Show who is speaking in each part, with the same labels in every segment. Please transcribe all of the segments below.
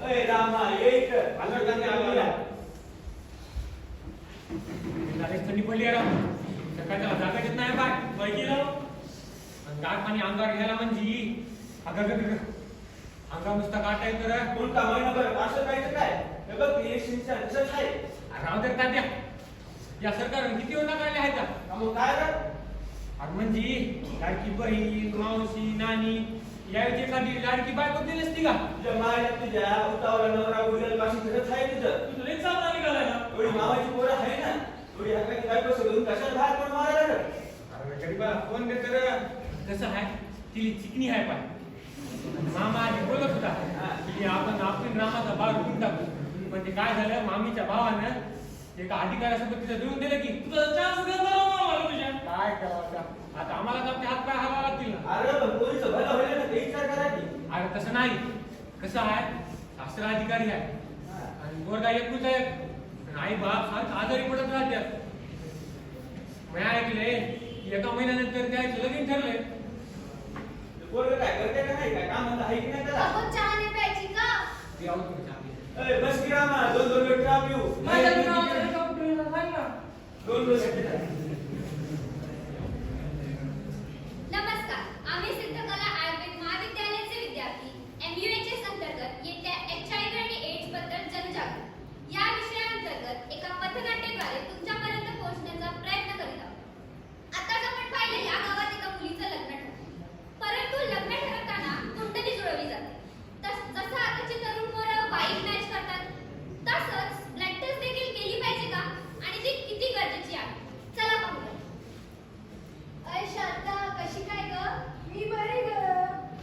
Speaker 1: अय रामा ये इकडं
Speaker 2: आलोय आलोय.
Speaker 3: लगेच थंडी पडली आहे राव. सकाळच्या जागा येत नाही बाय काय केलं गाठ पाणी अंगावर घ्यायला म्हणजे अगं अंगावर नुसता गाठ आहे तर
Speaker 1: कोणता महिनाभर असं काय काय हे बघ इलेक्शनच्या रिसर्च आहे
Speaker 3: राव दर तात्या या सरकारने किती योजना काढल्या आहेत
Speaker 1: का मग काय रे
Speaker 3: अरे म्हणजे लाडकी बहीण मावशी नानी यावेळी एखादी लाडकी बायको दिली असती का
Speaker 1: तुझ्या मायला तुझ्या उतावळा नवरा उडल पाशी फिरत आहे तुझं
Speaker 3: तुला एक चालला निघालाय ना
Speaker 1: एवढी मावाची पोरं आहे ना एवढी हक्काची बायको सोडून कशाला बाहेर कोण मारायला रे
Speaker 3: अरे गरीबा कोण देत रे कसं आहे तिली चिकनी आहे पाय मामा आधी बोलत होता की आपण रामाचा भाव विकून टाकू पण ते काय झालं मामीच्या भावानं एका अधिकाऱ्यासोबत तिथं देऊन दिलं की तुझा चान्स देणार मामा तुझ्या काय करावं आता आम्हाला तर आपले हात पाय हलावा लागतील ना
Speaker 1: अरे पण पोरीचं भलं होईल ना ते विचार करा की
Speaker 3: अरे तसं नाही कसं आहे शास्त्र अधिकारी आहे आणि पोरगा एकूच आहे आई बाप सारखं आजारी पडत राहतात मी ऐकले एका महिन्यानंतर द्यायचं लगीन ठरलंय
Speaker 1: पोरं काय करते का नाही काय काम म्हणता आहे की नाही त्याला
Speaker 4: अहो चहा नाही प्यायची का
Speaker 3: ते आऊट तुमच्या
Speaker 1: अय बस की रामा दोन दोन वेळ चहा पिऊ दोन दोन
Speaker 4: नमस्कार आम्ही सिद्धकला आयुर्वेद महाविद्यालयाचे विद्यार्थी MUHS अंतर्गत येत्या HIV आणि AIDS बद्दल जनजागृती या विषयाअंतर्गत एका पथनाट्याद्वारे तुमच्यापर्यंत पोहोचण्याचा प्रयत्न करीत आहोत आताच आपण पाहिले या गावात एका मुलीचं लग्न ठरलं परंतु लग्न ठरवताना कुंडली जुळवली जाते जसं आताची तरुण पोरं वाईफ मॅच करतात तसंच ब्लड टेस्ट देखील केली पाहिजे का आणि ती किती गरजेची आहे चला पाहूया अय शांता कशी काय ग
Speaker 5: मी बरी ग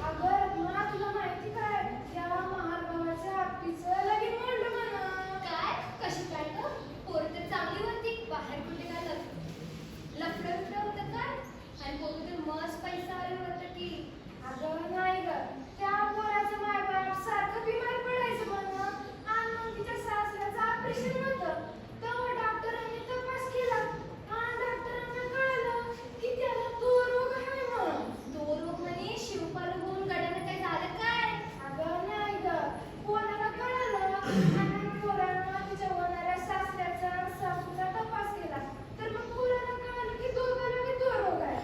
Speaker 5: अगं मला तुला माहिती काय या महाभावाच्या आपटीचं लगीन मोडलं म्हणा
Speaker 4: काय कशी काय ग पोर तर चांगली होती बाहेर कुठे काय लफडं होतं काय आणि पोर तर मस्त पैसा आले होतं की
Speaker 5: अगं नाही ग त्या पोराचं मायबाप सारखं बिमार पडायचं म्हणा आणि मग तिच्या सासऱ्याचं ऑपरेशन होतं तेव्हा डॉक्टरांनी तपास केला आणि डॉक्टरांना कळलं की त्याला तो रोग आहे म्हणून
Speaker 4: तो रोग म्हणे शिवपाल होऊन गड्यानं काय झालं काय
Speaker 5: अगं नाही ग पोराला कळलं आणि पोरानं तिच्या होणाऱ्या सासऱ्याचा सासूचा तपास केला तर मग पोराला कळलं की दोघांना बी तो रोग आहे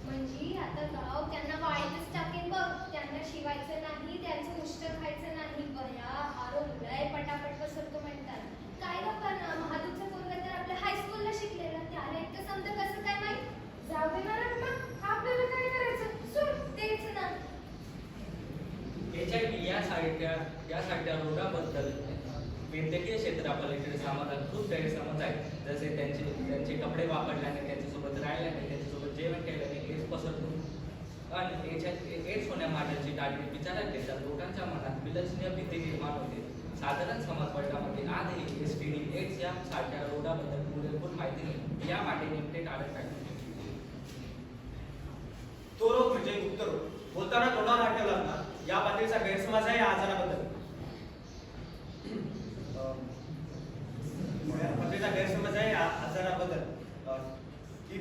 Speaker 4: म्हणजे आता गाव त्यांना वाळीतच टाकेन बघ त्यांना शिवायचं नाही त्यांचं उष्ट खायचं नाही बया आरोप लय पटापट पसरतो म्हणतात काय गप्पांना महादूरचा पोरगा तर आपल्या हायस्कूलला शिकलेला त्याला इतकं समजा कसं काय माहित
Speaker 5: जाऊ दे ना रत्ना आपल्याला काय करायचं सोड
Speaker 4: तेच ना
Speaker 2: HIV यासारख्या रोगाबद्दल वैद्यकीय क्षेत्रापलीकडे समाजात खूप गैरसमज आहे जसे त्यांचे कपडे वापरल्याने त्यांच्यासोबत राहिल्याने त्यांच्यासोबत जेवण केल्याने एड्स पसरतो आणि एड्स होण्यामागची टाळणी विचारात घेतात लोकांच्या मनात विलक्षणीय भीती निर्माण होते साधारण समाजपटामध्ये आजही STD एड्स या सारख्या रोगाबद्दल पुरेपूर माहिती नाही या माटे नेमके कारण काय
Speaker 1: तो रोग म्हणजे गुप्त रोग बोलताना तोंडावर हात ठेवला ना या पातळीचा गैरसमज आहे या आजाराबद्दल पातळीचा गैरसमज आहे या आजाराबद्दल की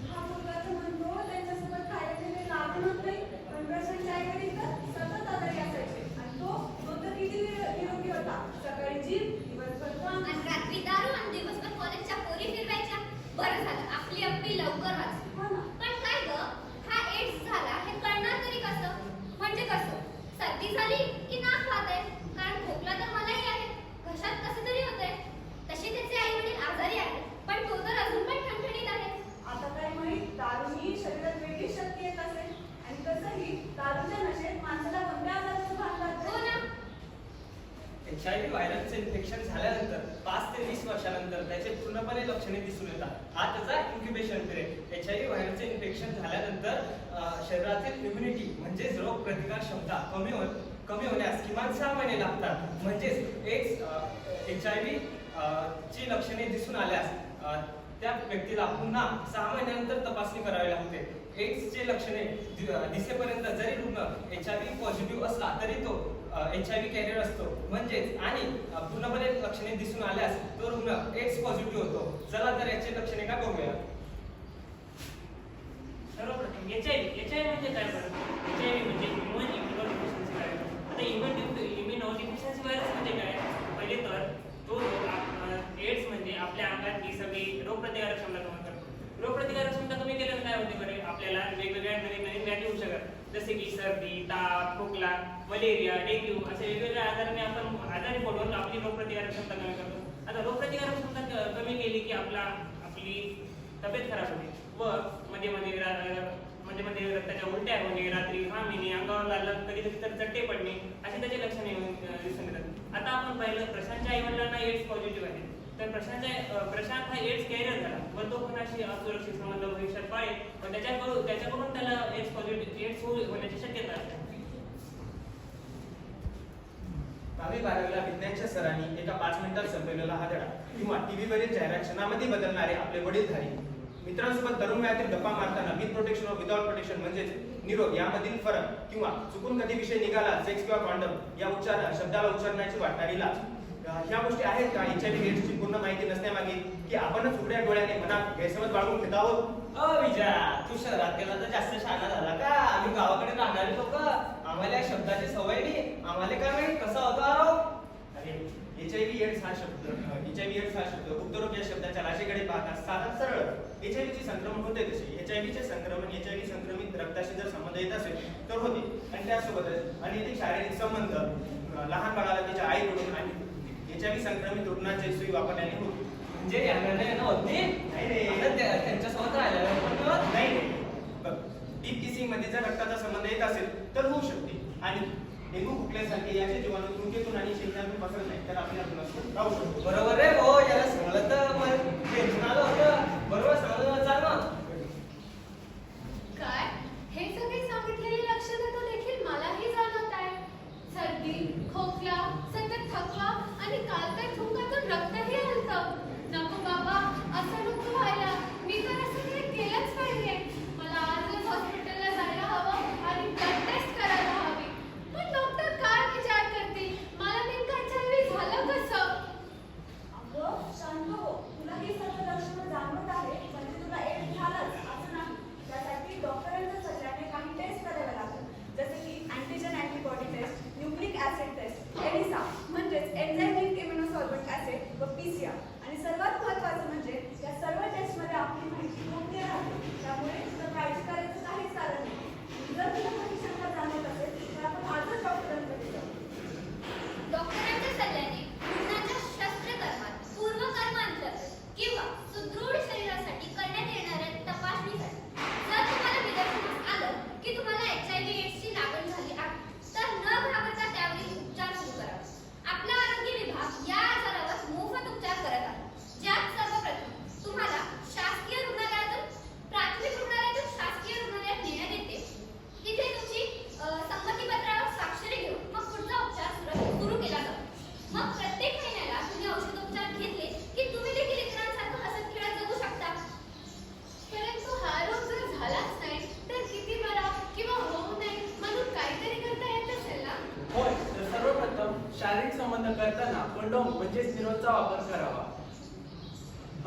Speaker 5: हा मुलगा तर म्हणतो त्यांच्यासोबत खायला लागत नाही पण प्रशांतच्या आईवडील तर सतत आजारी असायचे आणि तो तर किती निरोगी होता सकाळी जिम दिवसभर काम
Speaker 4: आणि रात्री दारू आणि दिवसभर कॉलेजच्या पोरी फिरवायच्या बरं झालं आपली अप्पी लवकर वाचली
Speaker 5: हो ना
Speaker 4: पण काय ग हा एड्स झाला हे कळणार तरी कसं म्हणजे कसं सर्दी झाली की नाक वाहतंय कारण खोकला तर मलाही आहे घशात कसं तरी होतंय तसे त्याचे आई वडील आजारी आहेत पण तो तर अजून पण ठणठणीत आहे
Speaker 5: आता काय माहित दारूनी शरीरात वेगळी शक्ती येत असेल आणि तसंही दारूच्या नशेत माणसाला कोणत्या आजाराचं भान लागतं
Speaker 4: हो ना
Speaker 1: HIV व्हायरसचे इन्फेक्शन झाल्यानंतर 5 ते 20 वर्षानंतर त्याचे पूर्णपणे लक्षणे दिसून येतात हा त्याचा इन्क्युबेशन पिरियड HIV व्हायरसचे इन्फेक्शन झाल्यानंतर शरीरातील इम्युनिटी म्हणजेच रोग प्रतिकार क्षमता कमी होण्यास किमान 6 महिने लागतात म्हणजेच HIV ची लक्षणे दिसून आल्यास त्या व्यक्तीला पुन्हा 6 महिन्यानंतर तपासणी करावी लागते एड्सचे लक्षणे दिसेपर्यंत जरी रुग्ण HIV पॉझिटिव्ह असला तरी तो HIV कॅरियर असतो म्हणजेच आणि पूर्णपणे लक्षणे दिसून आल्यास तो रुग्ण एड्स पॉझिटिव्ह होतो. चला तर याची लक्षणे का बघूया.
Speaker 6: सर्वप्रथम HIV म्हणजे काय बरं? HIV म्हणजे ह्युमन इम्युनोडिफिशियन्सी व्हायरस. आता इम्युनोडिफिशियन्सी व्हायरस म्हणजे काय? पहिले तर तो एड्स म्हणजे आपल्या अंगातली सगळी रोगप्रतिकारक क्षमता कमी करतो. रोगप्रतिकारक क्षमता कमी केल्याने काय होते बरे? आपल्याला वेगवेगळ्या नवीन व्याधी होऊ शकतात, जसे की सर्दी, ताप, खोकला, मलेरिया, डेंग्यू असे वेगवेगळ्या आजाराने आपण आजारी पडून आपली रोगप्रतिकारक क्षमता कमी करतो. आता रोगप्रतिकारक क्षमता कमी केली की आपली तब्येत खराब होते व मध्ये रक्ताच्या उलट्या होणे, रात्री घाम येणे, अंगावर लागलं कधी तर चट्टे पडणे अशी त्याची लक्षणे दिसून येतात. आता आपण पाहिलं प्रशांतच्या आईवडिलांना एड्स पॉझिटिव्ह आहे, तर प्रशांत हा एड्स कॅरियर झाला व तो कोणाशी असुरक्षित संबंध भविष्यात पाळेल व त्याच्याकडून त्याला एड्स होण्याची शक्यता असते.
Speaker 7: 12वी विज्ञानच्या सरांनी एका 5 मिनिटात संपवलेला हा धडा किंवा टीव्हीवरील जाहिरात क्षणामध्ये बदलणारे आपले वडीलधारी मित्रांसोबत तरुण वयातील गप्पा मारताना विथ प्रोटेक्शन व विदाउट प्रोटेक्शन म्हणजेच निरोग यामधील फरक किंवा चुकून कधी विषय निघाला सेक्स किंवा कॉन्डम या शब्दाला उच्चारण्याची वाटणारी लाज, ह्या गोष्टी आहेत का HIV एड्सची पूर्ण माहिती नसण्यामागे की आपणच उघड्या डोळ्याने मनात गैरसमज बाळगून घेत आहोत?
Speaker 1: विजा, तू शहरात गेला तर जास्त शहाणा झाला का? आम्ही गावाकडे राहणारे लोक, आम्हाला या शब्दाची सवय नाही. आम्हाला काय माहित कसा होता आरोप?
Speaker 7: अरे HIV एड्स हा शब्द गुप्तरोग या शब्दाच्या राशीकडे पाहता साधा सरळ. HIV चे संक्रमण होते कसे? HIV चे संक्रमण HIV संक्रमित रक्ताशी जर संबंध येत असेल तर होते आणि त्यासोबतच अनैतिक शारीरिक संबंध लहान बाळाला त्याच्या आईकडून आणि HIV संक्रमित रुग्णाचे सुई वापरल्याने होते.
Speaker 1: म्हणजे यांना होत नाही त्यांच्यासोबत राहिल्यावर
Speaker 7: नाही. बघ, डीप किसिंग मध्ये जर रक्ताचा संबंध येत असेल तर होऊ शकते आणि डेंगू खोकल्यासारखे याचे जीवाणू तुमकेतून आणि शेंगातून पसरत नाही तर आपल्याला राहू शकतो.
Speaker 1: बरोबर आहे हो, याला सांगलं तर टेन्शन आलं होतं. बरोबर सांगलं चाल ना.
Speaker 5: काय हे सगळे सांगितलेले लक्षणं तर देखील मलाही जाणवत आहे. सर्दी, खोकला, सतत थकवा आणि काल तर थुंकातून रक्तही हलतं. नको बाबा, असं नको व्हायला. मी तर असं काही केलंच पाहिजे. मला आजच हॉस्पिटलला जायला हवं आणि ब्लड टेस्ट करायला हवी. पण डॉक्टर काय विचार करतील? मला नेमकं HIV झालं कसं?
Speaker 8: अगं शांत हो, तुला ही सर्व लक्षणं जाणवत आहे म्हणजे तुला एड्स झालंच असं नाही. त्यासाठी डॉक्टरांच्या सल्ल्याने काही टेस्ट करावे लागतात, जसे की antigen antibody test, nucleic acid test, ELISA म्हणजेच एन्झाइम इम्युनोसॉल्व्हंट ऍसिड व PCR. आणि सर्वात महत्त्वाचं म्हणजे या सर्व टेस्टमध्ये आपली माहिती गोपनीय राहते, त्यामुळे तुला काळजी करायचं काहीच कारण नाही. जर तुला काही शंका जाणवत असेल तर आपण आजच डॉक्टरांकडे जाऊ.
Speaker 4: डॉक्टरांच्या सल्ल्याने रुग्णाच्या शस्त्रकर्मात पूर्वकर्मांतर्गत किंवा सुदृढ शरीरासाठी करण्यात येणाऱ्या तपासणीसाठी जर तुम्हाला निदर्शनास आलं की तुम्हाला HIV एड्सची लागण झाली आहे तर न घाबरता त्यावरील उपचार सुरू करा. आपला आरोग्य विभाग या आजारावर मोफत उपचार करत आहे, ज्यात सर्वप्रथम तुम्हाला शासकीय रुग्णालयातून प्राथमिक रुग्णालयातून शासकीय रुग्णालयात नेण्यात येते. तिथे तुमची संमतीपत्रावर स्वाक्षरी घेऊन मग पुढचा उपचार सुरू केला जातो. मग प्रत्येक महिन्याला तुम्ही औषधोपचार घेतले की तुम्ही देखील इतरांसारखं हसत खेळत जगू शकता.
Speaker 5: परंतु हा रोग जर झालाच नाही तर किती बरा किंवा होऊ नये म्हणून काहीतरी करता येत असेल ना?
Speaker 9: होय, तर सर्वप्रथम शारीरिक संबंध करताना कंडोम म्हणजेच निरोधचा वापर करावा.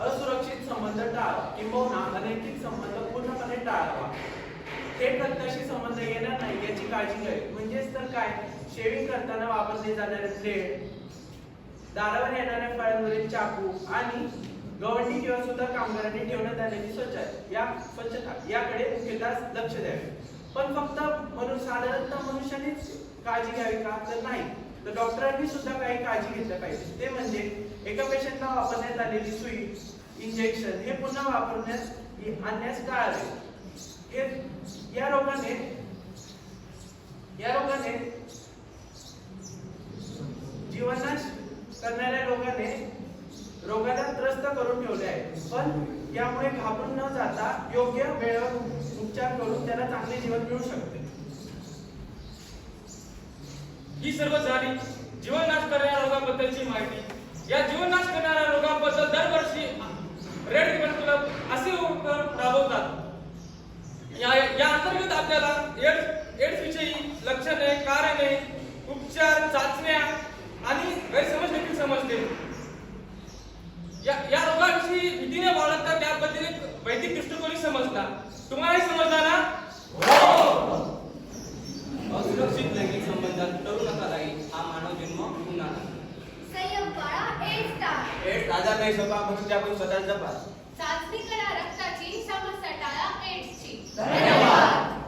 Speaker 9: असुरक्षित संबंध टाळावा किंबहुना अनैतिक संबंध पूर्णपणे टाळावा. थेट रक्ताशी संबंध येणार नाही याची काळजी घ्यावी. म्हणजेच तर काय, शेविंग करताना वापरले जाणारे ब्लेड, दारावर येणाऱ्या फळांवरील चाकू आणि गवंडी किंवा सुद्धा कामगारांनी ठेवण्यात आलेली स्वच्छता याकडे मुख्यतः लक्ष द्यावे. पण फक्त साधारणतः मनुष्यानेच काळजी घ्यावी का? तर नाही, तर डॉक्टरांनी सुद्धा काही काळजी घेतली पाहिजे. ते म्हणजे एका पेशंटला वापरण्यात आलेली सुई, इंजेक्शन हे पुन्हा वापरण्यास आणण्यास टाळावे. या रोगाने जीवनाश करणाऱ्या रोगाला त्रस्त करून ठेवले आहे. पण यामुळे घाबरून न जाता योग्य वेळेवर उपचार करून त्याला चांगले जीवन मिळू शकते.
Speaker 3: ही सर्व झाली जीवननाश करणाऱ्या रोगाबद्दलची माहिती. या जीवननाश करणाऱ्या रोगाबद्दल दरवर्षी रेड रिबन क्लब असे उपक्रम राबवतात. या अंतर्गत आपल्याला एड्स विषयी लक्षणे, कारणे, उपचार
Speaker 7: आजार नाही सोपा म्हणून ते आपण स्वतः जपा.
Speaker 4: चाचणी करा रक्ताची, समस्या टाळा एड्सची.
Speaker 9: धन्यवाद.